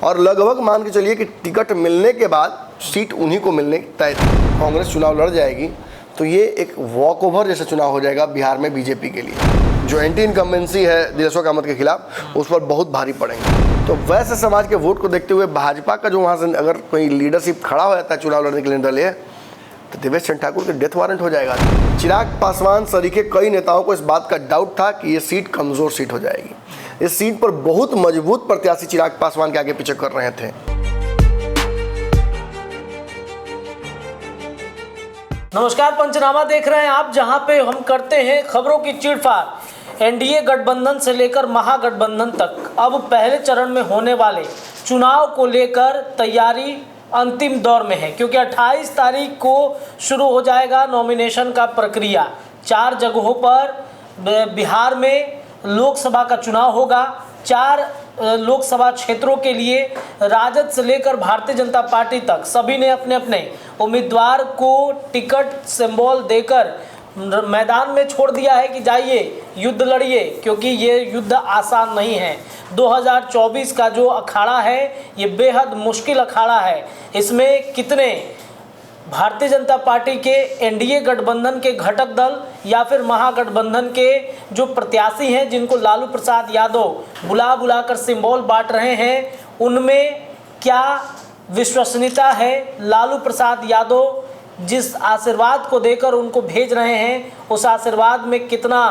और लगभग मान के चलिए कि टिकट मिलने के बाद सीट उन्हीं को मिलने तय थी। कांग्रेस चुनाव लड़ जाएगी तो ये एक वॉक ओवर जैसा चुनाव हो जाएगा बिहार में बीजेपी के लिए। जो एंटी इनकम्बेंसी है दिलेश्वर कामत के खिलाफ, उस पर बहुत भारी पड़ेंगे। तो वैसे समाज के वोट को देखते हुए भाजपा का जो वहाँ से अगर कोई लीडरशिप खड़ा हो जाता है चुनाव लड़ने के लिए निर्दलीय, तो देवेश चंद्र ठाकुर के डेथ वारंट हो जाएगा। चिराग पासवान सरीखे कई नेताओं को इस बात का डाउट था कि ये सीट कमज़ोर सीट हो जाएगी। इस सीट पर बहुत मजबूत प्रत्याशी चिराग पासवान के आगे पीछे कर रहे थे। नमस्कार, पंचनामा देख रहे हैं आप, जहां पे हम करते हैं खबरों की चीरफाड़। एनडीए गठबंधन से लेकर महागठबंधन तक अब पहले चरण में होने वाले चुनाव को लेकर तैयारी अंतिम दौर में है, क्योंकि 28 तारीख को शुरू हो जाएगा नॉमिनेशन का प्रक्रिया। 4 जगहों पर बिहार में लोकसभा का चुनाव होगा। 4 लोकसभा क्षेत्रों के लिए राजद से लेकर भारतीय जनता पार्टी तक सभी ने अपने अपने उम्मीदवार को टिकट सिंबल देकर मैदान में छोड़ दिया है कि जाइए युद्ध लड़िए, क्योंकि ये युद्ध आसान नहीं है। 2024 का जो अखाड़ा है ये बेहद मुश्किल अखाड़ा है। इसमें कितने भारतीय जनता पार्टी के एनडीए गठबंधन के घटक दल या फिर महागठबंधन के जो प्रत्याशी हैं जिनको लालू प्रसाद यादव बुला बुलाकर सिंबल बांट रहे हैं, उनमें क्या विश्वसनीयता है? लालू प्रसाद यादव जिस आशीर्वाद को देकर उनको भेज रहे हैं, उस आशीर्वाद में कितना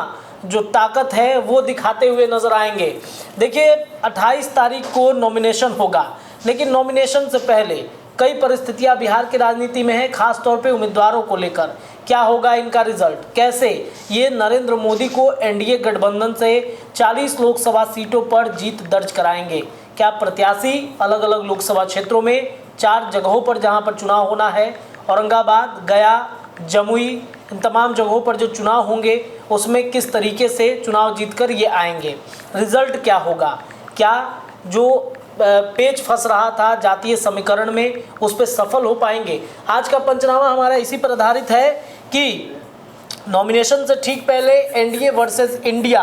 जो ताकत है वो दिखाते हुए नजर आएंगे। देखिए, 28 तारीख को नॉमिनेशन होगा, लेकिन नॉमिनेशन से पहले कई परिस्थितियां बिहार की राजनीति में है, खास तौर पे उम्मीदवारों को लेकर। क्या होगा इनका रिजल्ट, कैसे ये नरेंद्र मोदी को एनडीए गठबंधन से 40 लोकसभा सीटों पर जीत दर्ज कराएंगे? क्या प्रत्याशी अलग अलग लोकसभा क्षेत्रों में 4 जगहों पर जहां पर चुनाव होना है, औरंगाबाद, गया, जमुई, इन तमाम जगहों पर जो चुनाव होंगे उसमें किस तरीके से चुनाव जीतकर ये आएंगे? रिजल्ट क्या होगा? क्या जो पेच फंस रहा था जातीय समीकरण में, उस पर सफल हो पाएंगे? आज का पंचनामा हमारा इसी पर आधारित है कि नॉमिनेशन से ठीक पहले एनडीए वर्सेस इंडिया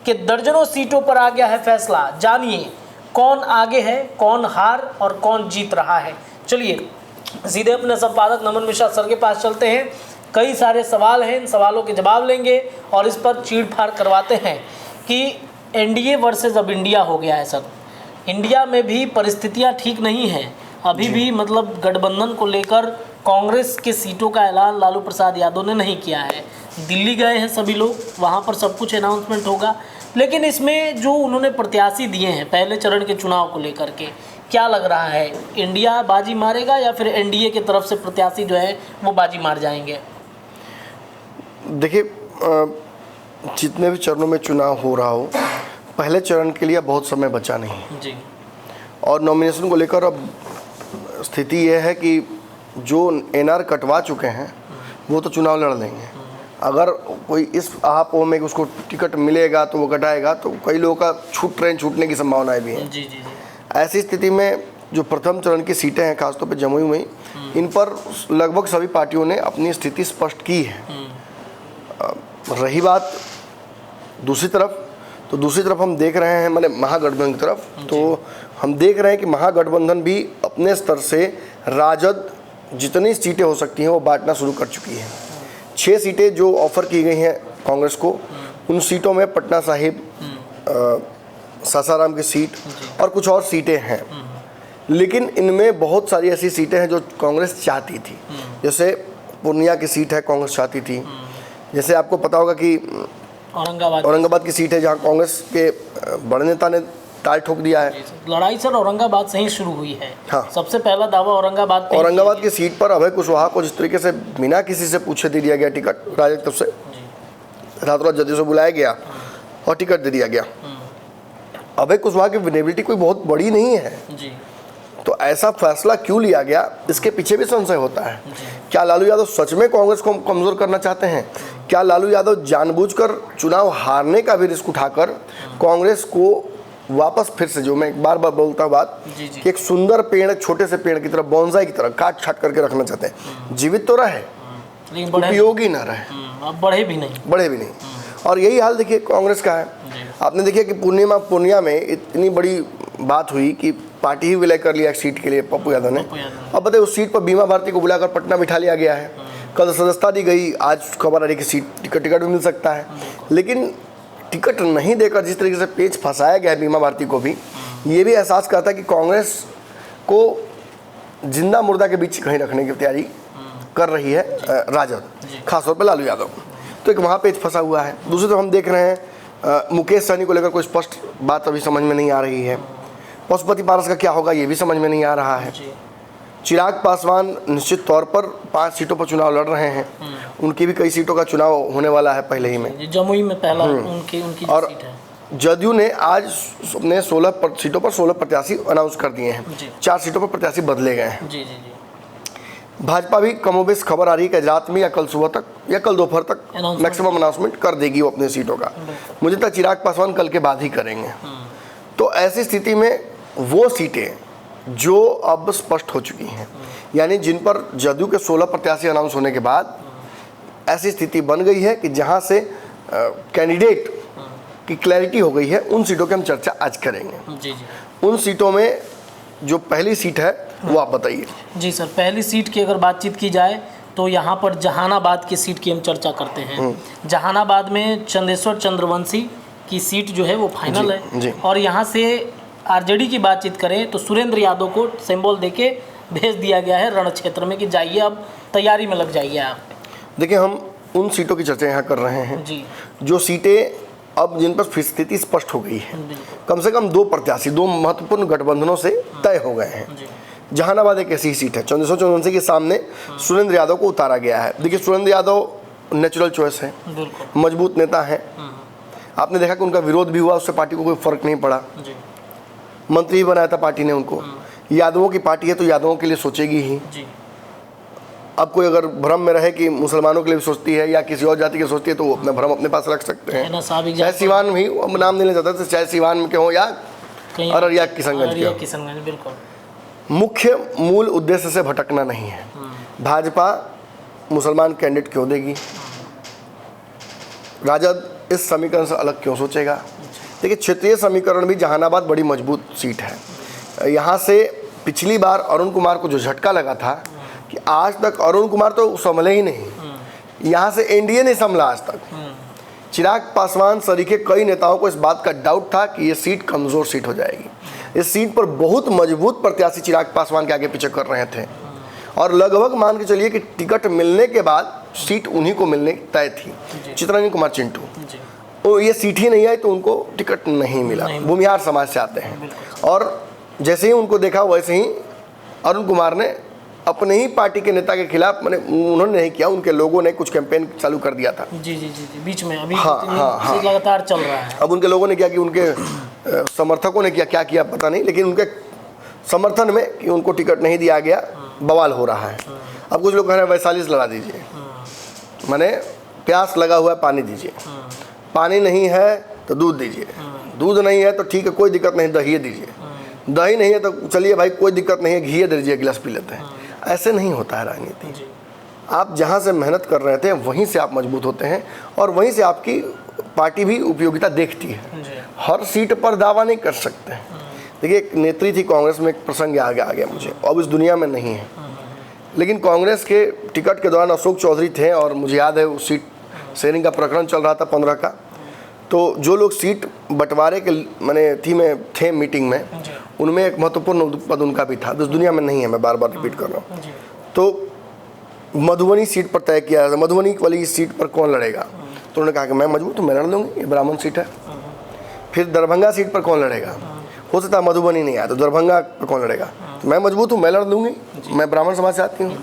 के दर्जनों सीटों पर आ गया है फैसला। जानिए कौन आगे है, कौन हार और कौन जीत रहा है। चलिए सीधे अपने संपादक नमन मिश्रा सर के पास चलते हैं। कई सारे सवाल हैं, इन सवालों के जवाब लेंगे और इस पर चीड़-फाड़ करवाते हैं कि एनडीए वर्सेस अब इंडिया हो गया है सर। इंडिया में भी परिस्थितियां ठीक नहीं हैं अभी भी, मतलब गठबंधन को लेकर कांग्रेस के सीटों का ऐलान लालू प्रसाद यादव ने नहीं किया है। दिल्ली गए हैं सभी लोग, वहां पर सब कुछ अनाउंसमेंट होगा, लेकिन इसमें जो उन्होंने प्रत्याशी दिए हैं पहले चरण के चुनाव को लेकर के, क्या लग रहा है इंडिया बाजी मारेगा या फिर एनडीए की तरफ से प्रत्याशी जो है वो बाजी मार जाएंगे? देखिए, जितने भी चरणों में चुनाव हो रहा हो, पहले चरण के लिए बहुत समय बचा नहीं जी। और नॉमिनेशन को लेकर अब स्थिति यह है कि जो एनआर कटवा चुके हैं वो तो चुनाव लड़ लेंगे। अगर कोई इस आहापोह में कि उसको टिकट मिलेगा तो वो कटाएगा, तो कई लोगों का ट्रेन छूटने की संभावनाएं भी हैं। जी जी जी। ऐसी स्थिति में जो प्रथम चरण की सीटें हैं, खासतौर पे जमुई में, इन पर लगभग सभी पार्टियों ने अपनी स्थिति स्पष्ट की है। रही बात दूसरी तरफ, तो दूसरी तरफ हम देख रहे हैं, मैंने महागठबंधन की तरफ, तो हम देख रहे हैं कि महागठबंधन भी अपने स्तर से राजद जितनी सीटें हो सकती हैं वो बांटना शुरू कर चुकी है। 6 सीटें जो ऑफर की गई हैं कांग्रेस को, उन सीटों में पटना साहिब, सासाराम की सीट और कुछ और सीटें हैं, लेकिन इनमें बहुत सारी ऐसी सीटें हैं जो कांग्रेस चाहती थी। जैसे पूर्णिया की सीट है, कांग्रेस चाहती थी। जैसे आपको पता होगा कि औरंगाबाद की सीट है जहां कांग्रेस के बड़े नेता ने ताल ठोक दिया है। लड़ाई सर औरंगाबाद से ही शुरू हुई है। हाँ, सबसे पहला दावा औरंगाबाद की सीट पर अभय कुशवाहा को जिस तरीके से बिना किसी से पूछे दे दिया गया टिकट, राजद की तरफ से रातों रात जदयू से बुलाया गया और टिकट दे दिया गया। अभय कुशवाहा की विनेबिलिटी कोई बहुत बड़ी नहीं है जी। तो ऐसा फैसला क्यों लिया गया, इसके पीछे भी संशय होता है। क्या लालू यादव सच में कांग्रेस को कमजोर करना चाहते हैं? क्या लालू यादव जानबूझकर चुनाव हारने का भी रिस्क उठाकर कांग्रेस को वापस फिर से, जो मैं एक बार बोलता हूँ बात, कि एक सुंदर पेड़, छोटे से पेड़ की तरह, बोनसाई की तरह काट छाट करके रखना चाहते हैं? जीवित तो रहे, उपयोगी ना रहे, अब बढ़े भी नहीं। और यही हाल देखिए कांग्रेस का है। आपने देखिए कि पूर्णिया में इतनी बड़ी बात हुई कि पार्टी ही विलय कर लिया एक सीट के लिए पप्पू यादव ने। अब बताइए उस सीट पर बीमा भारती को बुलाकर पटना बिठा लिया गया है। कल सदस्यता दी गई, आज खबर आ रही कि सीट टिकट भी मिल सकता है। लेकिन टिकट नहीं देकर जिस तरीके से पेच फंसाया गया है बीमा भारती को भी, ये भी एहसास करता है कि कांग्रेस को जिंदा मुर्दा के बीच कहीं रखने की तैयारी कर रही है राजद, खासतौर पर लालू यादव। तो एक वहाँ पेच फंसा हुआ है। दूसरी तरफ हम देख रहे हैं मुकेश सहनी को लेकर कोई स्पष्ट बात अभी समझ में नहीं आ रही है। पशुपति पारस का क्या होगा ये भी समझ में नहीं आ रहा है। चिराग पासवान निश्चित तौर पर 5 सीटों पर चुनाव लड़ रहे हैं। उनकी भी कई सीटों का चुनाव होने वाला है पहले ही में, जमुई में पहला उनकी और सीट है। जदयू ने आज अपने 16 सीटों पर 16 प्रत्याशी अनाउंस कर दिए हैं। 4 सीटों पर प्रत्याशी बदले गए हैं। जी जी जी। भाजपा भी कमोबेश खबर आ रही है कि रात में या कल सुबह तक या कल दोपहर तक मैक्सिमम अनाउंसमेंट कर देगी वो अपने सीटों का। मुझे तक चिराग पासवान कल के बाद ही करेंगे। तो ऐसी स्थिति में वो सीटें जो अब स्पष्ट हो चुकी हैं, यानी जिन पर जदयू के 16 प्रत्याशी अनाउंस होने के बाद ऐसी स्थिति बन गई है कि जहां से कैंडिडेट की क्लैरिटी हो गई है, उन सीटों की हम चर्चा आज करेंगे। जी जी। उन सीटों में जो पहली सीट है वो आप बताइए। जी सर, पहली सीट की अगर बातचीत की जाए तो यहाँ पर जहानाबाद की सीट की हम चर्चा करते हैं। जहानाबाद में चंदेश्वर चंद्रवंशी की सीट जो है वो फाइनल है। और यहाँ से आरजेडी की बातचीत करें तो सुरेंद्र यादव को सिंबल देके भेज दिया गया है रण क्षेत्र में कि जाइए, अब तैयारी में लग जाइए आप। देखिए, हम उन सीटों की चर्चा यहाँ कर रहे हैं जी, जो सीटें अब जिन पर स्थिति स्पष्ट हो गई है। कम से कम 2 प्रत्याशी 2 महत्वपूर्ण गठबंधनों से तय हो गए हैं। जहानाबाद एक ऐसी सीट है। चंदेश्वर चंद्रवंशी के सामने सुरेंद्र यादव को उतारा गया है। देखिए, सुरेंद्र यादव नेचुरल चॉइस है, मजबूत नेता है। आपने देखा कि उनका विरोध भी हुआ, उससे पार्टी को कोई फर्क नहीं पड़ा। मंत्री बनाया था पार्टी ने उनको। यादवों की पार्टी है तो यादवों के लिए सोचेगी ही। अब कोई अगर भ्रम में रहे कि मुसलमानों के लिए भी सोचती है या किसी और जाति के सोचती है तो वो अपना भ्रम अपने पास रख सकते हैं। चाहे सिवान भी, नाम नहीं लेना चाहता, चाहे सिवान में के हो या अररिया किशनगंज के हो। बिल्कुल। मुख्य मूल उद्देश्य से भटकना नहीं है। भाजपा मुसलमान कैंडिडेट क्यों देगी? राजद इस समीकरण से अलग क्यों सोचेगा? देखिए, क्षेत्रीय समीकरण भी जहानाबाद बड़ी मजबूत सीट है। यहाँ से पिछली बार अरुण कुमार को जो झटका लगा था कि आज तक अरुण कुमार तो संभले ही नहीं, यहाँ से एनडीए नहीं संभला आज तक। चिराग पासवान सरीखे कई नेताओं को इस बात का डाउट था कि ये सीट कमज़ोर सीट हो जाएगी। इस सीट पर बहुत मजबूत प्रत्याशी चिराग पासवान के आगे पीछे कर रहे थे और लगभग मान के चलिए कि टिकट मिलने के बाद सीट उन्हीं को मिलने तय थी, चित्तरंजन कुमार चिंटू। तो ये सीट ही नहीं आई तो उनको टिकट नहीं मिला। भूमिहार समाज से आते हैं और जैसे ही उनको देखा वैसे ही अरुण कुमार ने अपने ही पार्टी के नेता के खिलाफ, मैंने उन्होंने नहीं किया, उनके लोगों ने कुछ कैंपेन चालू कर दिया था। जी जी जी, बीच में अभी हाँ, लगातार चल रहा है। अब उनके लोगों ने क्या कि उनके समर्थकों ने क्या किया पता नहीं, लेकिन उनके समर्थन में कि उनको टिकट नहीं दिया गया बवाल हो रहा है। अब कुछ लोग कह रहे हैं वैशाली से लड़ा दीजिए, माने प्यास लगा हुआ है पानी दीजिए, पानी नहीं है तो दूध दीजिए, दूध नहीं है तो ठीक है कोई दिक्कत नहीं दही दीजिए, दही नहीं है तो चलिए भाई कोई दिक्कत नहीं है घी दे दीजिए, गिलास पी लेते हैं। ऐसे नहीं होता है राजनीति। आप जहाँ से मेहनत कर रहे थे वहीं से आप मजबूत होते हैं और वहीं से आपकी पार्टी भी उपयोगिता देखती है। हर सीट पर दावा नहीं कर सकते। देखिए, एक नेत्री थी कांग्रेस में, एक प्रसंग आ गया मुझे, अब इस दुनिया में नहीं है, लेकिन कांग्रेस के टिकट के दौरान अशोक चौधरी थे और मुझे याद है उस सीट शेयरिंग का प्रकरण चल रहा था 15 का। तो जो लोग सीट बंटवारे के माने थी में थे मीटिंग में, उनमें एक महत्वपूर्ण पद उनका भी था, इस दुनिया में नहीं है, मैं बार बार रिपीट कर रहा हूँ। तो मधुबनी सीट पर तय किया, मधुबनी वाली सीट पर कौन लड़ेगा? तो उन्होंने कहा कि मैं मजबूत हूँ, मैं लड़ लूँगी, ये ब्राह्मण सीट है। फिर दरभंगा सीट पर कौन लड़ेगा? हो सकता है मधुबनी नहीं आया तो दरभंगा पर कौन लड़ेगा? तो मैं मजबूत हूँ, मैं लड़ लूँगी, मैं ब्राह्मण समाज से आती हूँ।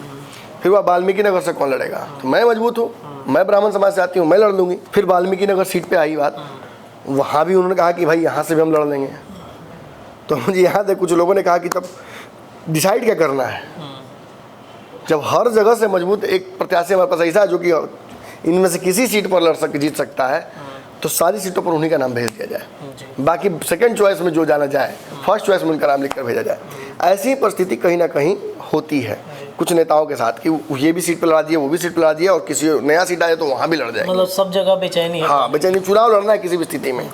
फिर वह वाल्मीकि नगर से कौन लड़ेगा? तो मैं मजबूत हूँ, मैं ब्राह्मण समाज से आती हूँ, मैं लड़ लूँगी। फिर वाल्मीकि नगर सीट पे आई बात, वहाँ भी उन्होंने कहा कि भाई यहाँ से भी हम लड़ लेंगे। तो मुझे याद है कुछ लोगों ने कहा कि तब डिसाइड क्या करना है, जब हर जगह से मजबूत एक प्रत्याशी हमारे पास ऐसा है जो कि इनमें से किसी सीट पर जीत सकता है, तो सारी सीटों पर उन्हीं का नाम भेज दिया जाए, बाकी सेकंड चॉइस में जो जाना जाए फर्स्ट चॉइस में उनका नाम लिखकर भेजा जाए। ऐसी परिस्थिति कहीं ना कहीं होती है कुछ नेताओं के साथ कि ये भी सीट पर लड़ा दिए, वो भी सीट पर लड़ा दिया और किसी नया सीट आए तो वहाँ भी लड़ जाए। मतलब सब जगह बेचैनी है। हाँ, बेचैनी, चुनाव लड़ना है किसी भी स्थिति में।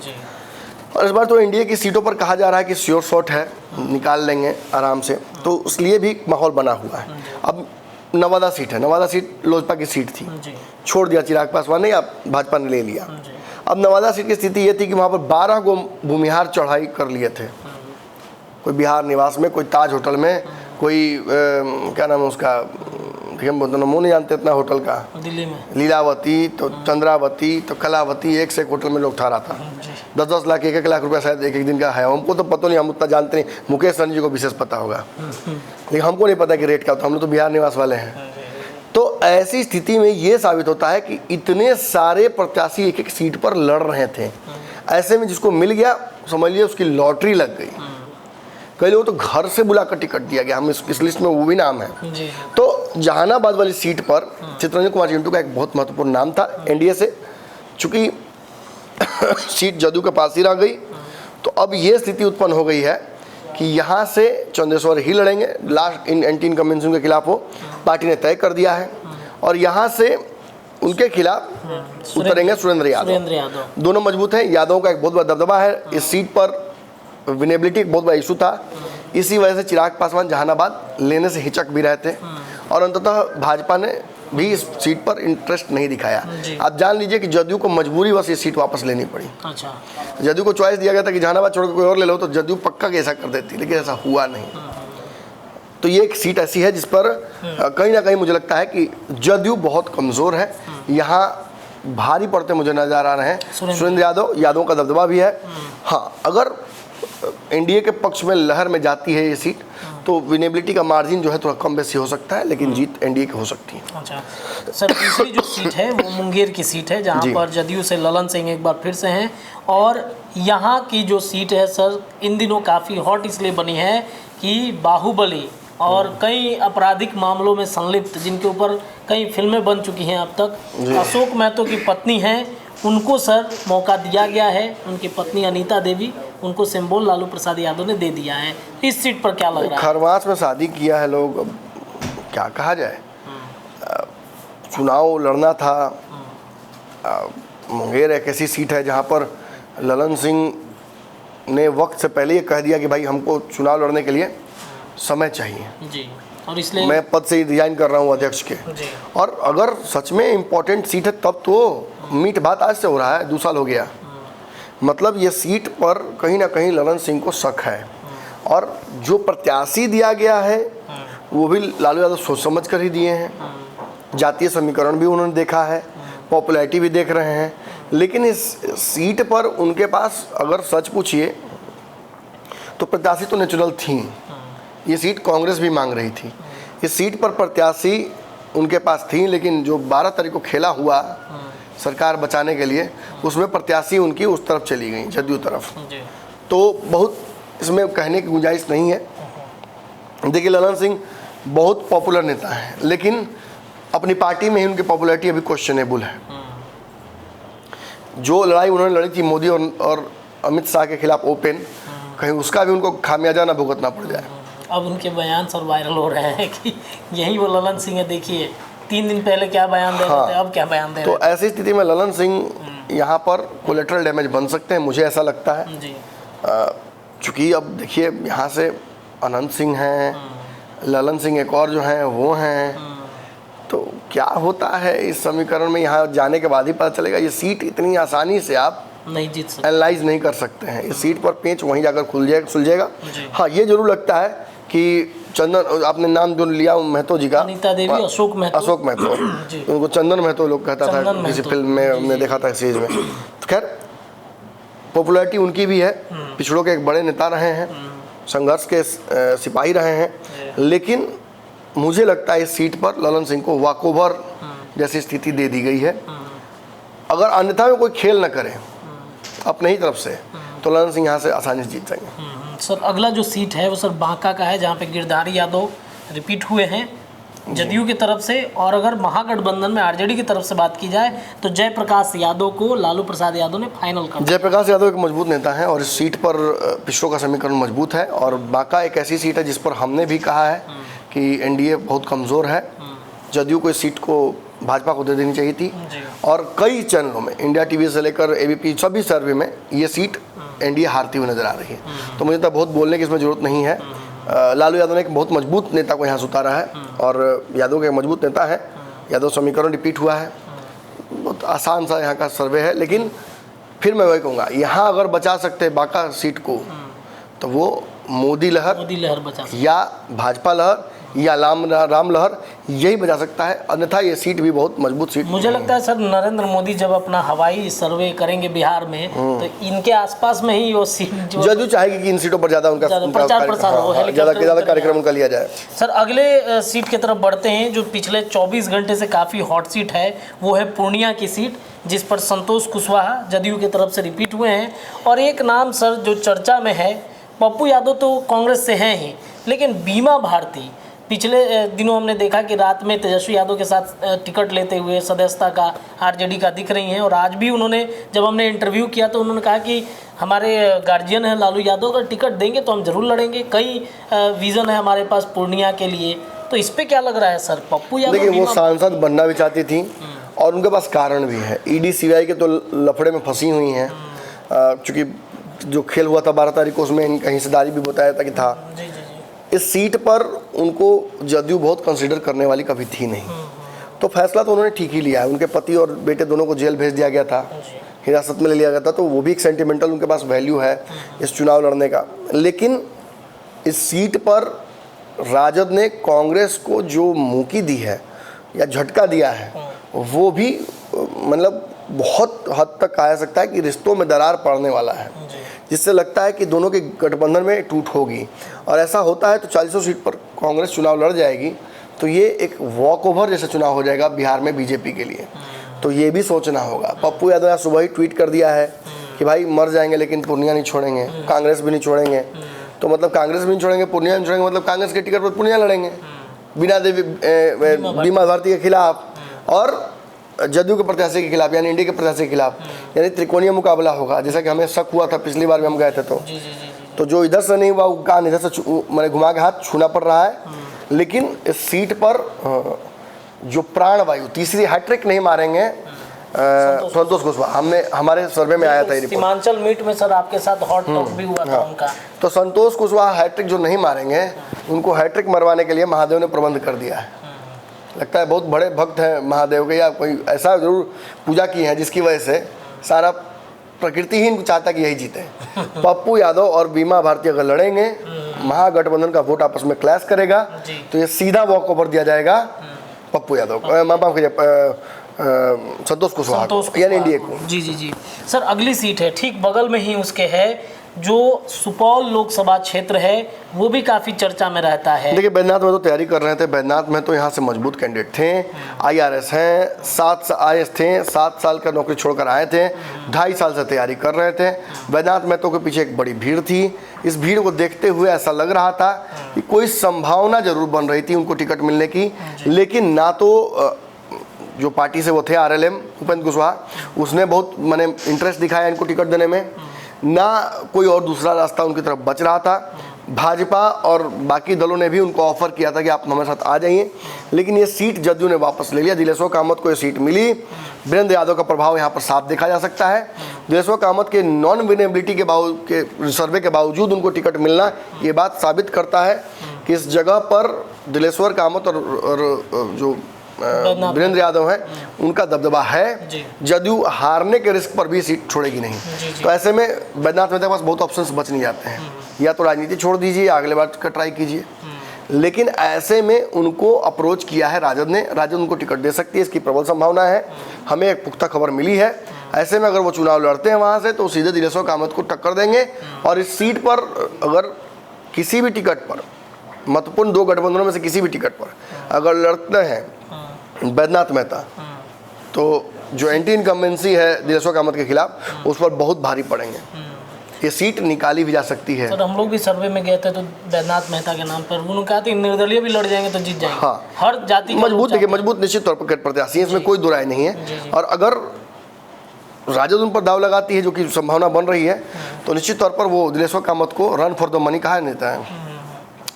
और इस बार तो एनडीए की सीटों पर कहा जा रहा है कि श्योर शॉट है, निकाल लेंगे आराम से, तो उसलिए भी माहौल बना हुआ है। अब नवादा सीट है, नवादा सीट लोजपा की सीट थी, छोड़ दिया चिराग पासवान ने, अब भाजपा ने ले लिया। अब नवादा सीट की स्थिति ये थी कि वहाँ पर 12 गो भूमिहार चढ़ाई कर लिए थे, कोई बिहार निवास में, कोई ताज होटल में, कोई क्या नाम है उसका, हम बोलते मुँह नहीं जानते इतना होटल का, दिल्ली में लीलावती, तो चंद्रावती, तो कलावती, एक से एक होटल में लोग ठहरा था। 10-10 लाख 1-1 लाख रुपया शायद एक दिन का है। हमको तो पता नहीं, हम उतना जानते नहीं, मुकेश सहनी जी को विशेष पता होगा, लेकिन हमको नहीं पता कि रेट क्या होता, हम लोग तो बिहार निवास वाले हैं। तो ऐसी स्थिति में ये साबित होता है कि इतने सारे प्रत्याशी एक एक सीट पर लड़ रहे थे, ऐसे में जिसको मिल गया समझ लिया उसकी लॉटरी लग गई। कई लोगों तो घर से बुलाकर टिकट दिया गया, हम इस लिस्ट में वो भी नाम है। जी। तो जहानाबाद वाली सीट पर चित्तरंजन कुमार चिंटू का एक बहुत महत्वपूर्ण नाम था एनडीए से, चूंकि सीट जदयू के पास ही रह गई, तो अब ये स्थिति उत्पन्न हो गई है कि यहाँ से चंद्रेश्वर ही लड़ेंगे, लास्ट इन एंटी इनकम्बेंसी के खिलाफ हो, पार्टी ने तय कर दिया है। और यहाँ से उनके खिलाफ उतरेंगे सुरेंद्र यादव। दोनों मजबूत हैं, यादवों का एक बहुत बड़ा दबदबा है इस सीट पर, विनेबिलिटी एक बहुत बड़ा इशू था, इसी वजह से चिराग पासवान जहानाबाद लेने से हिचक भी रहे थे, और अंततः भाजपा ने भी इस सीट पर इंटरेस्ट नहीं दिखाया। आप जान लीजिए कि जदयू को मजबूरी बस ये सीट वापस लेनी पड़ी। अच्छा। जदयू को चॉइस दिया गया था कि जहानाबाद छोड़ के कोई और ले लो, तो जदयू पक्का कि ऐसा कर देती, लेकिन ऐसा हुआ नहीं। तो ये एक सीट ऐसी है जिस पर कहीं ना कहीं मुझे लगता है कि जदयू बहुत कमज़ोर है, यहाँ भारी पड़ते मुझे नजर आ रहे हैं सुरेंद्र यादव का दबदबा भी है। हाँ, अगर एनडीए के पक्ष में लहर में जाती है ये सीट, तो विनेबिलिटी का मार्जिन जो है थोड़ा कम बेसी हो सकता है, लेकिन जीत एनडीए की हो सकती है। अच्छा सर, दूसरी जो सीट है वो मुंगेर की सीट है, जहाँ पर जदयू से ललन सिंह एक बार फिर से हैं, और यहाँ की जो सीट है सर इन दिनों काफ़ी हॉट इसलिए बनी है कि बाहुबली और कई आपराधिक मामलों में संलिप्त, जिनके ऊपर कई फिल्में बन चुकी हैं अब तक, अशोक महतो की पत्नी हैं, उनको सर मौका दिया गया है। उनकी पत्नी अनीता देवी, उनको सिंबल लालू प्रसाद यादव ने दे दिया है। इस सीट पर क्या लग रहा है? खरवास में शादी किया है लोग, अब क्या कहा जाए, चुनाव लड़ना था। मुंगेर एक ऐसी सीट है जहाँ पर ललन सिंह ने वक्त से पहले ये कह दिया कि भाई हमको चुनाव लड़ने के लिए समय चाहिए जी, और इसलिए मैं पद से रिजाइन कर रहा हूँ अध्यक्ष के जी। और अगर सच में इम्पोर्टेंट सीट है तब तो मीट भात आज से हो रहा है, 2 साल हो गया। मतलब ये सीट पर कहीं ना कहीं ललन सिंह को शक है, और जो प्रत्याशी दिया गया है वो भी लालू यादव सोच समझ कर ही दिए हैं। जातीय समीकरण भी उन्होंने देखा है, पॉपुलैरिटी भी देख रहे हैं, लेकिन इस सीट पर उनके पास अगर सच पूछिए तो प्रत्याशी तो नेचुरल थी। ये सीट कांग्रेस भी मांग रही थी, इस सीट पर प्रत्याशी उनके पास थी, लेकिन जो 12 तारीख को खेला हुआ सरकार बचाने के लिए, उसमें प्रत्याशी उनकी उस तरफ चली गई, जदयू तरफ। तो बहुत इसमें कहने की गुंजाइश नहीं है। देखिए ललन सिंह बहुत पॉपुलर नेता है, लेकिन अपनी पार्टी में ही उनकी पॉपुलैरिटी अभी क्वेश्चनेबल है। जो लड़ाई उन्होंने लड़ी थी मोदी और अमित शाह के खिलाफ ओपन, कहीं उसका भी उनको खामियाजा ना भुगतना पड़ जाए। अब उनके बयान सर वायरल हो रहे हैं कि यही वो ललन सिंह है, देखिए 3 दिन पहले क्या बयान दे रहे थे, अब क्या बयान दे रहे हैं। तो ऐसी स्थिति में ललन सिंह यहाँ पर कोलेटरल डैमेज बन सकते हैं, मुझे ऐसा लगता है जी। चूँकि अब देखिए यहाँ से अनंत सिंह हैं, ललन सिंह एक और जो हैं वो हैं, तो क्या होता है इस समीकरण में, यहाँ जाने के बाद ही पता चलेगा। ये सीट इतनी आसानी से आप नहीं जीत सकते, एनालाइज नहीं कर सकते हैं। इस सीट पर पेंच वहीं जाकर सुलझेगा। हाँ, ये जरूर लगता है कि चंदन, आपने नाम जो लिया महतो जी का, अनीता देवी, अशोक महतो उनको चंदन महतो लोग कहता था, किसी फिल्म में हमने देखा था सीरीज में। तो खैर पॉपुलैरिटी उनकी भी है, पिछड़ों के एक बड़े नेता रहे हैं, संघर्ष के सिपाही रहे हैं, लेकिन मुझे लगता है इस सीट पर ललन सिंह को वॉकओवर जैसी स्थिति दे दी गई है। अगर अन्यथा में कोई खेल न करे अपने ही तरफ से, तो ललन सिंह यहाँ से आसानी से जीत जाएंगे। सर अगला जो सीट है वो सर बांका का है, जहाँ पे गिरधारी यादव रिपीट हुए हैं जदयू की तरफ से, और अगर महागठबंधन में आरजेडी की तरफ से बात की जाए तो जयप्रकाश यादव को लालू प्रसाद यादव ने फाइनल कर दिया। जयप्रकाश यादव एक मजबूत नेता हैं और इस सीट पर पिछड़ों का समीकरण मजबूत है, और बांका एक ऐसी सीट है जिस पर हमने भी कहा है कि एनडीए बहुत कमज़ोर है, जदयू को इस सीट को भाजपा को दे देनी चाहिए थी। और कई चैनलों में, इंडिया टीवी से लेकर एबीपी, सभी सर्वे में ये सीट एनडीए हारती हुई नजर आ रही है। तो मुझे तो बहुत बोलने की इसमें जरूरत नहीं है। लालू यादव ने एक बहुत मजबूत नेता को यहाँ से उतारा है और यादव के मजबूत नेता है। यादव समीकरण रिपीट हुआ है, बहुत आसान सा यहाँ का सर्वे है। लेकिन फिर मैं वही कहूँगा, यहाँ अगर बचा सकते हैं बांका सीट को तो वो मोदी लहर बचा या भाजपा लहर या राम लहर यही बचा सकता है, अन्यथा ये सीट भी बहुत मजबूत सीट। मुझे लगता है सर नरेंद्र मोदी जब अपना हवाई सर्वे करेंगे बिहार में तो इनके आसपास में ही वो सीट जदयू चाहेगी कि इन सीटों पर ज़्यादा उनका प्रचार प्रसार हो, ज़्यादा कार्यक्रम उनका लिया जाए। सर अगले सीट की तरफ बढ़ते हैं जो पिछले 24 घंटे से काफ़ी हॉट सीट है, वो है पूर्णिया की सीट, जिस पर संतोष कुशवाहा जदयू की तरफ से रिपीट हुए हैं। और एक नाम सर जो चर्चा में है, पप्पू यादव तो कांग्रेस से हैं ही, लेकिन बीमा भारती पिछले दिनों हमने देखा कि रात में तेजस्वी यादव के साथ टिकट लेते हुए सदस्यता का आरजेडी का दिख रही हैं। और आज भी उन्होंने, जब हमने इंटरव्यू किया तो उन्होंने कहा कि हमारे गार्जियन हैं लालू यादव, अगर टिकट देंगे तो हम जरूर लड़ेंगे, कई विज़न है हमारे पास पूर्णिया के लिए। तो इस पर क्या लग रहा है सर, पप्पू यादव? देखिए, वो सांसद बनना भी चाहती थी और उनके पास कारण भी है। ईडी सीबीआई के तो लफड़े में फंसी हुई हैं, चूँकि जो खेल हुआ था 12 तारीख को उसमें इनका हिस्सेदारी भी बताया था कि था। जी। इस सीट पर उनको जदयू बहुत कंसीडर करने वाली कभी थी नहीं, तो फैसला तो उन्होंने ठीक ही लिया है। उनके पति और बेटे दोनों को जेल भेज दिया गया था, हिरासत में ले लिया गया था, तो वो भी एक सेंटिमेंटल उनके पास वैल्यू है इस चुनाव लड़ने का। लेकिन इस सीट पर राजद ने कांग्रेस को जो मुक्की दी है या झटका दिया है, वो भी मतलब बहुत हद तक कहा जा सकता है कि रिश्तों में दरार पड़ने वाला है, जिससे लगता है कि दोनों के गठबंधन में टूट होगी। और ऐसा होता है तो 40 सीट पर कांग्रेस चुनाव लड़ जाएगी, तो ये एक वॉक ओवर जैसा चुनाव हो जाएगा बिहार में बीजेपी के लिए। तो ये भी सोचना होगा। पप्पू यादव ने सुबह ही ट्वीट कर दिया है कि भाई मर जाएंगे लेकिन पूर्णिया नहीं छोड़ेंगे, कांग्रेस भी नहीं छोड़ेंगे। तो मतलब कांग्रेस भी नहीं छोड़ेंगे, पूर्णिया नहीं छोड़ेंगे, मतलब कांग्रेस के टिकट पर पूर्णिया लड़ेंगे बीमा भारती के खिलाफ और जदयू के प्रत्याशी के खिलाफ, यानी इंडिया के प्रत्याशी के खिलाफ, यानी त्रिकोणीय मुकाबला होगा। जैसा कि हमें शक हुआ था पिछली बार भी हम गए थे तो जो इधर से नहीं हुआ वो कान इधर से मैंने घुमा के हाथ छूना पड़ रहा है। लेकिन इस सीट पर जो प्राणवायु तीसरी हैट्रिक नहीं मारेंगे संतोष कुशवाहा, हमने हमारे सर्वे में आया था। सीमांचल मीट में सर आपके साथ हॉट टॉक भी हुआ था उनका। तो संतोष कुशवाहा हैट्रिक जो नहीं मारेंगे, उनको हैट्रिक मरवाने के लिए महादेव ने प्रबंध कर दिया है। लगता है बहुत बड़े भक्त हैं महादेव के, या कोई ऐसा जरूर पूजा की है जिसकी वजह से सारा प्रकृति ही इनको चाहता कि यही जीते। पप्पू यादव और बीमा भारती अगर लड़ेंगे, महागठबंधन का वोट आपस में क्लैश करेगा, तो ये सीधा वॉक ओवर दिया जाएगा पप्पू यादव संतोष कुशवाहा यानी एनडीए को। जी सर, अगली सीट है ठीक बगल में ही उसके है, जो सुपौल लोकसभा क्षेत्र है, वो भी काफ़ी चर्चा में रहता है। देखिए, बैजनाथ में तो तैयारी कर रहे थे। बैजनाथ में तो यहाँ से मजबूत कैंडिडेट थे, IRS हैं, 7 साल का नौकरी छोड़कर आए थे, 2.5 साल से तैयारी कर रहे थे। बैजनाथ में तो के पीछे एक बड़ी भीड़ थी। इस भीड़ को देखते हुए ऐसा लग रहा था कि कोई संभावना जरूर बन रही थी उनको टिकट मिलने की, लेकिन ना तो जो पार्टी से वो थे RLM उपेंद्र कुशवाहा, उसने बहुत मैंने इंटरेस्ट दिखाया इनको टिकट देने में, ना कोई और दूसरा रास्ता उनकी तरफ बच रहा था। भाजपा और बाकी दलों ने भी उनको ऑफर किया था कि आप हमारे साथ आ जाइए, लेकिन ये सीट जदयू ने वापस ले लिया। दिलेश्वर कामत को ये सीट मिली। वीरेंद्र यादव का प्रभाव यहाँ पर साफ देखा जा सकता है। दिलेश्वर कामत के नॉन विनेबिलिटी के सर्वे के बावजूद उनको टिकट मिलना, ये बात साबित करता है कि इस जगह पर दिलेश्वर कामत और जो वीरेंद्र यादव हैं उनका दबदबा है। जदयू हारने के रिस्क पर भी सीट छोड़ेगी नहीं। तो ऐसे में बैजनाथ मेहता के पास बहुत ऑप्शंस बच नहीं जाते हैं, या तो राजनीति छोड़ दीजिए, अगले बार का ट्राई कीजिए। लेकिन ऐसे में उनको अप्रोच किया है राजद ने, राजद उनको टिकट दे सकती है, इसकी प्रबल संभावना है। हमें एक पुख्ता खबर मिली है। ऐसे में अगर वो चुनाव लड़ते हैं वहाँ से, तो सीधे दिलेश्वर कामत को टक्कर देंगे। और इस सीट पर अगर किसी भी टिकट पर, महत्वपूर्ण 2 गठबंधनों में से किसी भी टिकट पर अगर लड़ते हैं बैजनाथ मेहता, तो जो एंटी इनकम्बेंसी है दिलेश्वर कामत के खिलाफ, उस पर बहुत भारी पड़ेंगे। ये सीट निकाली भी जा सकती है। सर, हम लोग भी सर्वे में गए थे तो बैजनाथ मेहता के नाम पर उन्होंने कहा था निर्दलीय भी लड़ जाएंगे तो जीत जाएंगे। हाँ, हर जाति मजबूत, देखिए मजबूत निश्चित तौर पर प्रत्याशी है, इसमें कोई दो राय नहीं है। और अगर राजद उन पर दाव लगाती है, जो कि संभावना बन रही है, तो निश्चित तौर पर वो दिलेश्वर कामत को रन फॉर द मनी कहा देता है।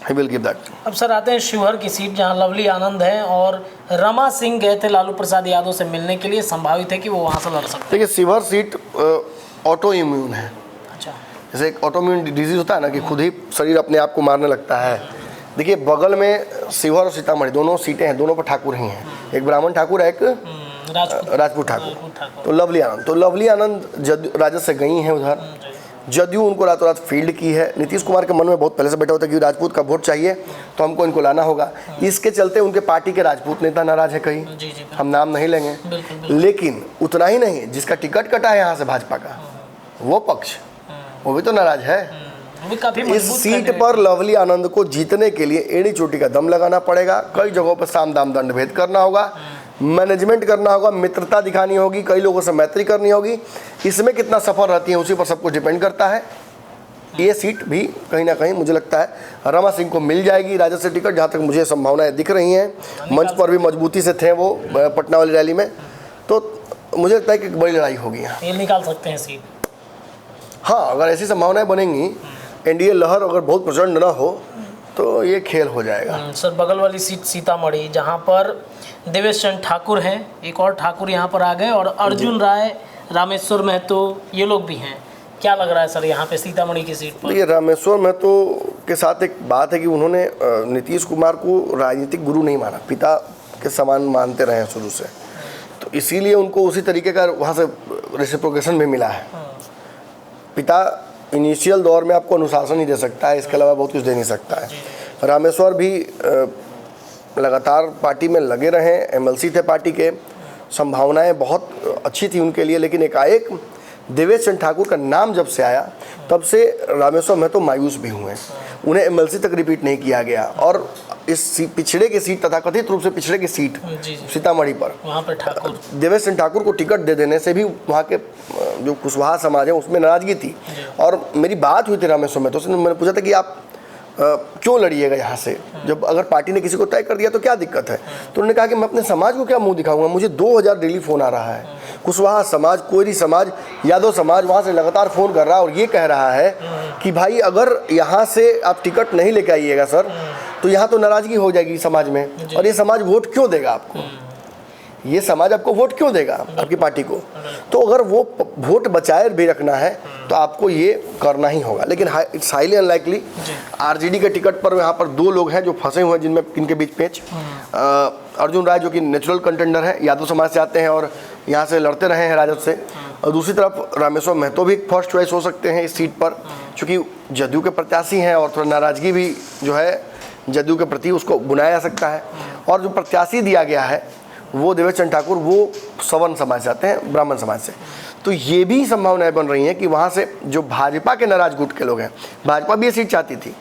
He will give that. अब सर आते हैं शिवहर की सीट, जहां लवली आनंद है और रमा सिंह गए थे लालू प्रसाद यादव से मिलने के लिए, संभावित है कि वो वहां से लड़ सकते हैं। देखिए, शिवहर सीट ऑटो इम्यून है। अच्छा, जैसे एक ऑटोइम्यून डिजीज होता है ना कि खुद ही शरीर अपने आप को मारने लगता है। देखिए बगल में शिवहर और सीतामढ़ी दोनों सीटें हैं, दोनों पर ठाकुर ही हैं, एक ब्राह्मण ठाकुर है, एक राजपूत ठाकुर। तो लवली आनंद राजद से गई हैं उधर, जदयू उनको रातों रात फील्ड की है। नीतीश कुमार के मन में बहुत पहले से बैठा होता है कि राजपूत का वोट चाहिए तो हमको इनको लाना होगा। इसके चलते उनके पार्टी के राजपूत नेता नाराज है, कहीं हम नाम नहीं लेंगे, लेकिन उतना ही नहीं, जिसका टिकट कटा है यहाँ से भाजपा का वो पक्ष, वो भी तो नाराज है। इस सीट पर लवली आनंद को जीतने के लिए एड़ी चोटी का दम लगाना पड़ेगा, कई जगहों पर साम दाम दंड भेद करना होगा, मैनेजमेंट करना होगा, मित्रता दिखानी होगी, कई लोगों से मैत्री करनी होगी। इसमें कितना सफल रहती है उसी पर सब कुछ डिपेंड करता है। ये सीट भी कहीं ना कहीं मुझे लगता है रमा सिंह को मिल जाएगी राजद से टिकट, जहाँ तक मुझे संभावनाएं दिख रही हैं। मंच पर भी मजबूती से थे वो पटना वाली रैली में, तो मुझे लगता है कि बड़ी लड़ाई होगी यहाँ, ये निकाल सकते हैं सीट। हाँ, अगर ऐसी संभावनाएं बनेंगी, एनडीए लहर अगर बहुत प्रचंड ना हो तो ये खेल हो जाएगा। सर बगल वाली सीट सीतामढ़ी, जहाँ पर देवेश चंद्र ठाकुर हैं, एक और ठाकुर यहाँ पर आ गए, और अर्जुन राय, रामेश्वर महतो, ये लोग भी हैं। क्या लग रहा है सर यहाँ पे सीतामढ़ी की सीट पर? देखिए रामेश्वर महतो के साथ एक बात है कि उन्होंने नीतीश कुमार को राजनीतिक गुरु नहीं माना, पिता के समान मानते रहे हैं शुरू से, तो इसीलिए उनको उसी तरीके का वहाँ से रेसिप्रोकेशन भी मिला है। पिता इनिशियल दौर में आपको अनुशासन ही दे सकता है, इसके अलावा बहुत कुछ दे नहीं सकता है। रामेश्वर भी लगातार पार्टी में लगे रहे, एमएलसी थे पार्टी के, संभावनाएं बहुत अच्छी थी उनके लिए, लेकिन एकाएक देवेश चंद्र ठाकुर का नाम जब से आया तब से रामेश्वर महतो मायूस भी हुए। उन्हें एमएलसी तक रिपीट नहीं किया गया, और इस पिछड़े की सीट, तथाकथित रूप से पिछड़े की सीट सीतामढ़ी पर वहाँ पर ठाकुर देवेश चंद्र ठाकुर को टिकट दे देने से भी वहाँ के जो कुशवाहा समाज है उसमें नाराजगी थी। और मेरी बात हुई थी रामेश्वर महतो से, मैंने पूछा था कि आप क्यों लड़िएगा यहाँ से, जब अगर पार्टी ने किसी को तय कर दिया तो क्या दिक्कत है? तो उन्होंने कहा कि मैं अपने समाज को क्या मुंह दिखाऊंगा, मुझे 2000 डेली फ़ोन आ रहा है, कुशवाहा समाज, कोयरी समाज, यादव समाज वहाँ से लगातार फ़ोन कर रहा है और ये कह रहा है कि भाई अगर यहाँ से आप टिकट नहीं लेके आइएगा सर तो यहाँ तो नाराज़गी हो जाएगी समाज में, और ये समाज वोट क्यों देगा आपको, ये समाज आपको वोट क्यों देगा आपकी पार्टी को? तो अगर वो वोट बचाए भी रखना है तो आपको ये करना ही होगा। लेकिन इट्स हाईली अनलाइकली, आरजेडी के टिकट पर यहाँ पर 2 लोग हैं जो फंसे हुए हैं, जिनमें इनके बीच पेच। अर्जुन राय जो कि नेचुरल कंटेंडर है, यादव समाज से आते हैं और यहाँ से लड़ते रहे हैं राजद से, और दूसरी तरफ रामेश्वर महतो भी फर्स्ट चॉइस हो सकते हैं इस सीट पर, चूँकि जदयू के प्रत्याशी हैं और थोड़ा नाराज़गी भी जो है जदयू के प्रति उसको बुनाया जा सकता है। और जो प्रत्याशी दिया गया है वो देवेश चंद्र ठाकुर, वो सवर्ण समाज से आते हैं, ब्राह्मण समाज से, तो ये भी संभावनाएं बन रही हैं कि वहाँ से जो भाजपा के नाराज गुट के लोग हैं, भाजपा भी ये सीट चाहती थी,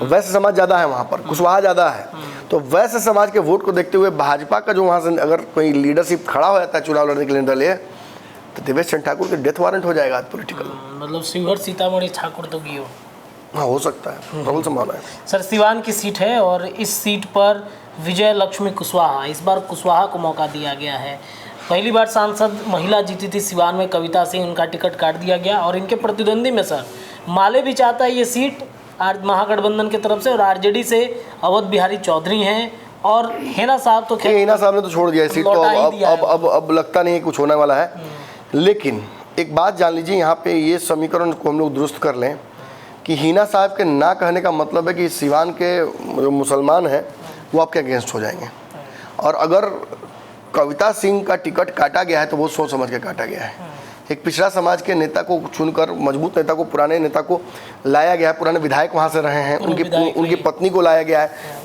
वैश्य समाज ज़्यादा है वहाँ पर, कुशवाहा ज़्यादा है, तो वैश्य समाज के वोट को देखते हुए भाजपा का जो वहाँ से अगर कोई लीडरशिप खड़ा हो जाता है चुनाव लड़ने के लिए तो देवेश चंद्र ठाकुर के डेथ वारंट हो जाएगा पॉलिटिकल। मतलब शिवहर सीतामढ़ी ठाकुर तो गियो, हाँ हो सकता है, प्रबल संभावना है। सर सिवान की सीट है और इस सीट पर विजय लक्ष्मी कुशवाहा, इस बार कुशवाहा को मौका दिया गया है। पहली बार सांसद महिला जीती थी सिवान में, कविता सिंह, उनका टिकट काट दिया गया, और इनके प्रतिद्वंदी में सर माले भी चाहता है ये सीट महागठबंधन की तरफ से, और आरजेडी से अवध बिहारी चौधरी हैं, और हेना साहब तो हेना साहब ने तो छोड़ दिया सीट, तो अब लगता नहीं है कुछ होने वाला है। लेकिन एक बात जान लीजिए, यहाँ पे ये समीकरण को हम लोग दुरुस्त कर लें कि हिना साहब के ना कहने का मतलब है कि सिवान के जो मुसलमान हैं वो आपके अगेंस्ट हो जाएंगे, और अगर कविता सिंह का टिकट काटा गया है तो वो सोच समझ के काटा गया है। एक पिछड़ा समाज के नेता को चुनकर, मजबूत नेता को, पुराने नेता को लाया गया है, पुराने विधायक वहाँ से रहे हैं, उनकी पत्नी को लाया गया है,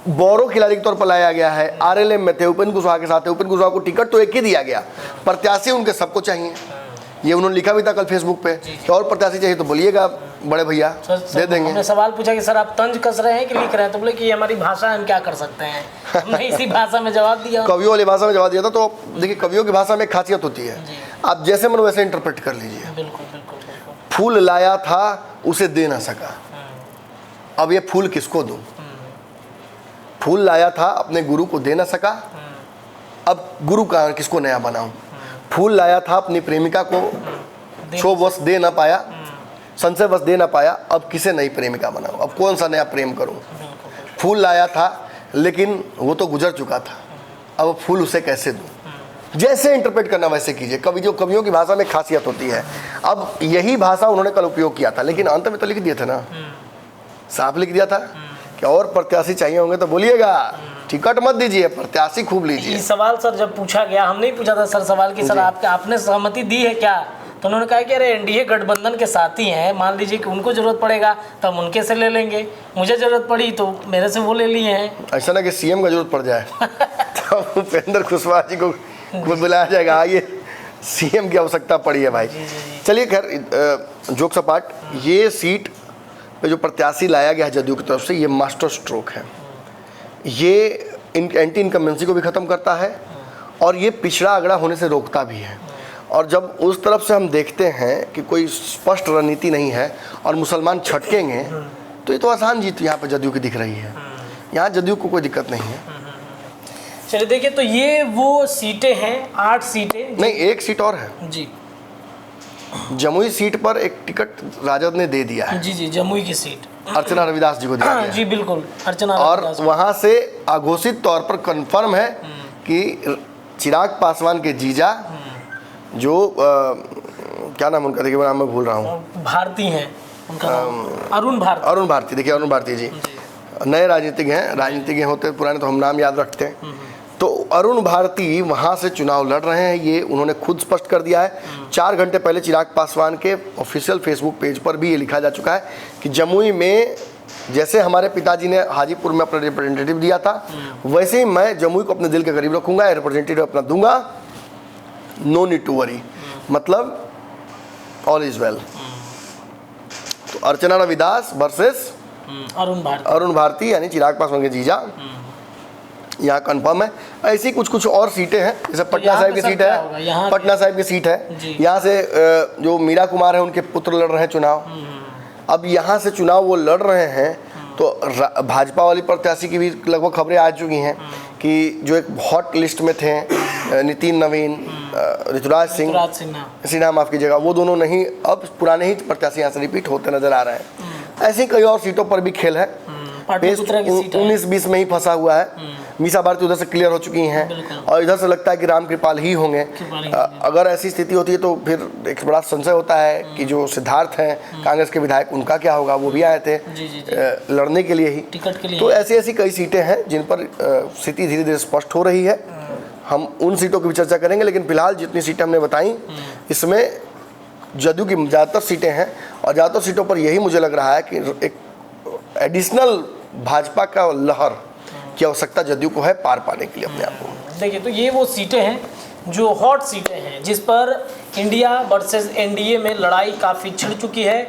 बोरो खिलाड़ी के तौर पर लाया गया है, आरएलएम में थे, उपेंद्र कुशवाहा के साथ थे, उपेंद्र कुशवाहा को टिकट तो एक ही दिया गया, प्रत्याशी उनके सबको चाहिए, ये उन्होंने लिखा भी था कल फेसबुक पे कि और प्रत्याशी चाहिए तो बोलिएगा बड़े भैया, दे देंगे। हमने सवाल पूछा कि सर आप तंज कस रहे हैं कि लिख रहे हैं, तो बोले कि ये हमारी भाषा है, हम क्या कर सकते हैं, हमने इसी भाषा में जवाब दिया, कवियों वाली भाषा में जवाब दिया था। तो देखिए कवियों की भाषा में एक खासियत होती है, आप जैसे मन वैसे इंटरप्रेट कर लीजिए। बिल्कुल बिल्कुल बिल्कुल। फूल लाया था उसे दे ना सका, अब ये फूल किसको दूं? फूल लाया था अपने गुरु को दे ना सका, अब गुरु का किसको नया बनाऊं? फूल लाया था अपनी प्रेमिका को, क्षोभवश दे ना पाया, संशयवश दे ना पाया, अब किसे नई प्रेमिका बनाऊं? अब कौन सा नया प्रेम करूं? फूल लाया था लेकिन वो तो गुजर चुका था, अब फूल उसे कैसे दूं? जैसे इंटरप्रेट करना वैसे कीजिए। कवियों की भाषा में खासियत होती है। अब यही भाषा उन्होंने कल उपयोग किया था, लेकिन अंत में तो लिख दिए थे ना, साफ लिख दिया था कि और प्रत्याशी चाहिए होंगे तो बोलिएगा, टिकट मत दीजिए, प्रत्याशी खूब लीजिए। ये सवाल सर जब पूछा गया, हम नहीं पूछा था सर सवाल कि सर आपने सहमति दी है क्या, तो उन्होंने कहा कि अरे एनडीए गठबंधन के साथी हैं, मान लीजिए कि उनको जरूरत पड़ेगा तो हम उनके से ले लेंगे, मुझे जरूरत पड़ी तो मेरे से वो ले लिए हैं। ऐसा ना कि सीएम का जरूरत पड़ जाए तो उपेंद्र कुशवाहा जी को बुलाया जाएगा, आइए सीएम की आवश्यकता पड़ी है भाई। चलिए खैर जोक्स अपार्ट, ये सीट पे जो प्रत्याशी लाया गया है जदयू की तरफ से, ये मास्टर स्ट्रोक है। ये एंटी इनकम्बेंसी को भी ख़त्म करता है और ये पिछड़ा अगड़ा होने से रोकता भी है। और जब उस तरफ से हम देखते हैं कि कोई स्पष्ट रणनीति नहीं है और मुसलमान छटकेंगे, तो ये तो आसान जीत यहाँ पे जदयू की दिख रही है। यहाँ जदयू को कोई दिक्कत नहीं है। चलिए देखिए, तो ये वो सीटें हैं, 8 सीटें। नहीं, एक सीट और है जी, जमुई सीट पर एक टिकट राजद ने दे दिया है। जी, जमुई की सीट अर्चना रविदास जी को दिया गया है। जी बिल्कुल, अर्चना और रविदास। वहाँ से अघोषित तौर पर कंफर्म है कि चिराग पासवान के जीजा जो क्या नाम उनका, देखिए नाम मैं भूल रहा हूँ, भारती हैं उनका नाम, अरुण भारती। देखिए अरुण भारती जी नए राजनीतिज्ञ होते, पुराने तो हम नाम याद रखते हैं। तो अरुण भारती वहाँ से चुनाव लड़ रहे हैं, ये उन्होंने खुद स्पष्ट कर दिया है। 4 घंटे पहले चिराग पासवान के ऑफिशियल फेसबुक पेज पर भी ये लिखा जा चुका है कि जमुई में जैसे हमारे पिताजी ने हाजीपुर में अपना रिप्रेजेंटेटिव दिया था, वैसे ही मैं जमुई को अपने दिल के करीब रखूंगा, रिप्रेजेंटेटिव अपना दूंगा, नो नीड टू वरी, मतलब ऑल इज वेल। तो अर्चना रविदास वर्सेस अरुण भारती यानी चिराग पासवान के जीजा, यहाँ कंफर्म है। ऐसी कुछ और सीटें हैं, जैसे पटना साहिब की सीट है, पटना साहिब की सीट है, यहाँ से जो मीरा कुमार है उनके पुत्र लड़ रहे हैं चुनाव। अब यहाँ से चुनाव वो लड़ रहे हैं तो भाजपा वाली प्रत्याशी की भी लगभग खबरें आ चुकी हैं कि जो एक हॉट लिस्ट में थे नितिन नवीन, ऋतुराज सिन्हा माफ कीजिएगा, वो दोनों नहीं, अब पुराने ही प्रत्याशी यहाँ से रिपीट होते नजर आ रहे हैं। ऐसी कई और सीटों पर भी खेल है। 19-20 में ही फंसा हुआ है। मीसा भारती उधर से क्लियर हो चुकी हैं और इधर से लगता है कि रामकृपाल ही होंगे। अगर ऐसी स्थिति होती है तो फिर एक बड़ा संशय होता है कि जो सिद्धार्थ हैं कांग्रेस के विधायक, उनका क्या होगा, वो भी आए थे लड़ने के लिए ही, टिकट के लिए। तो ऐसी कई सीटें हैं जिन पर स्थिति धीरे धीरे स्पष्ट हो रही है। हम उन सीटों की भी चर्चा करेंगे, लेकिन फिलहाल जितनी सीटें हमने बताई इसमें जदयू की ज़्यादातर सीटें हैं और ज़्यादातर सीटों पर यही मुझे लग रहा है कि एक एडिशनल भाजपा का लहर की आवश्यकता जदयू को है पार पाने के लिए अपने आप को। देखिए, तो ये वो सीटें हैं जो हॉट सीटें हैं जिस पर इंडिया वर्सेस एनडीए में लड़ाई काफ़ी छिड़ चुकी है।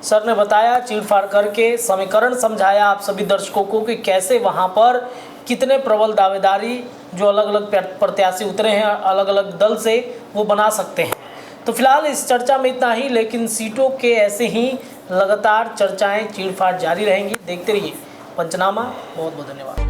सर ने बताया, चीरफाड़ करके समीकरण समझाया आप सभी दर्शकों को कि कैसे वहाँ पर कितने प्रबल दावेदारी जो अलग अलग प्रत्याशी उतरे हैं अलग अलग दल से, वो बना सकते हैं। तो फिलहाल इस चर्चा में इतना ही, लेकिन सीटों के ऐसे ही लगातार चर्चाएं चीरफाड़ जारी रहेंगी। देखते रहिए पंचनामा। बहुत बहुत धन्यवाद।